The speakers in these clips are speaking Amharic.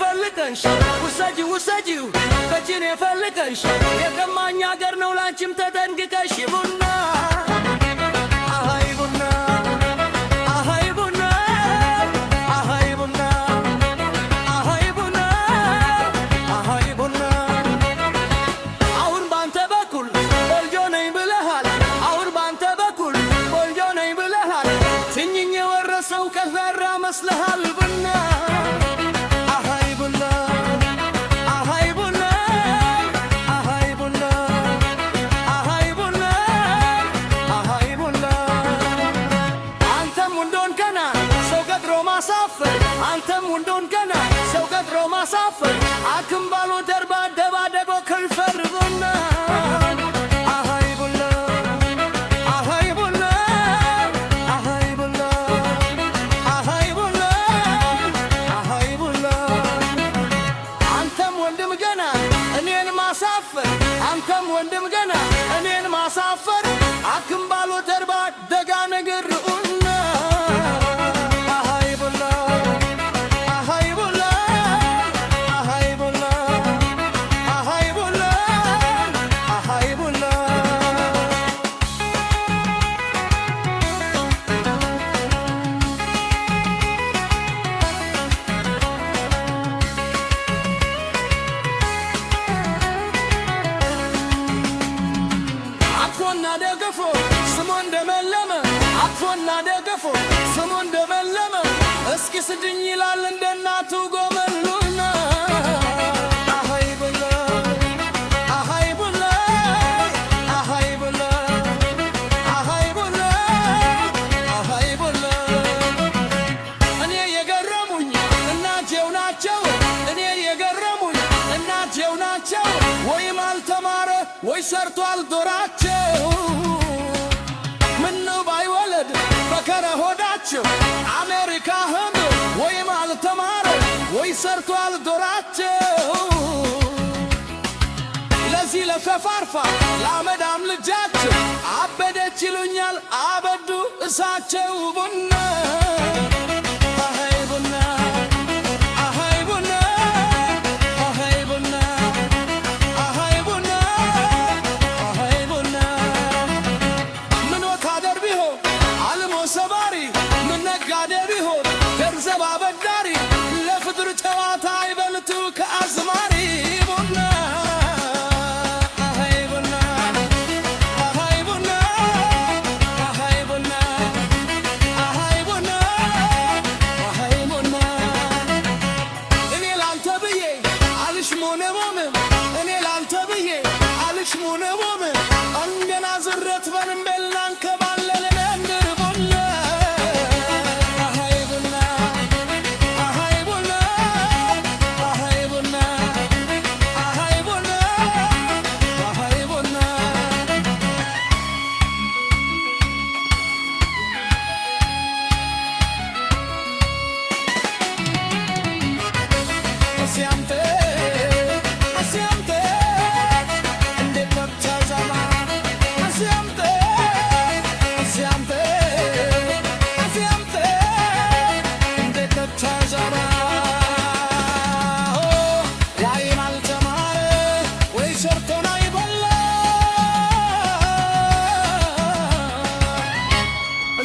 ፈልቀንሽ ውሰጂው ከጅኔ ፈልቀንሽ የቀማኛ አገር ነው ላንቺም ተጠንቅቀሽ ቡና አሃይ ቡና አሃይ ቡና አሃይ ቡና አሃይ ቡና አሃይ ቡና አሁን ባንተ በኩል ቆንጆ ነኝ ብለሃል አሁን ባንተ በኩል ቆንጆ ነኝ ብለሃል ትኝኝ የወረሰው ከዘራ መስለሃል ቡና አንተም ወንዶን ገና ሰው ቀጥሮ ማሳፈር አክም ባሎ ደርባ ደባደቦ ከንፈር ቡና አሃይ ቡና አሃይ ቡና አሃይ ቡና አሃይ ቡና አሃይ ቡና አንተም ወንድም ገና እኔን ማሳፈር አንተም ወንድም ገና እኔን ማሳፈር አክም ባሎ ደርባ ደጋ ነገር ደገፎ ስሙ እንደመለመ አቅፎና ደገፎ ስሙ እንደመለመ እስኪ ስድኝ ይላል እንደናቱ ጎመሉና አሃይ ቡና አሃይ ቡና አሃይ ቡና አሃይ ቡና አሃይ ቡና እኔ የገረሙኝ እናቴው ናቸው እኔ የገረሙኝ እናቴው ናቸው ወይም አልተማረ ወይ ሰርቶ አልዶራቸው ምነው ባይወለድ በከረ ሆዳቸው አሜሪካ ህንድ ወይም አልተማረ ወይ ሰርቶ አልዶራቸው ለዚህ ለከፋርፋ ለአመዳም ልጃቸው አበደች ይሉኛል አበዱ እሳቸው ቡና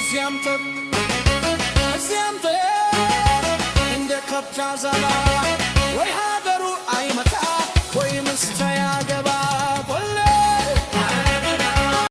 Siempre, siempre, de Capchazala.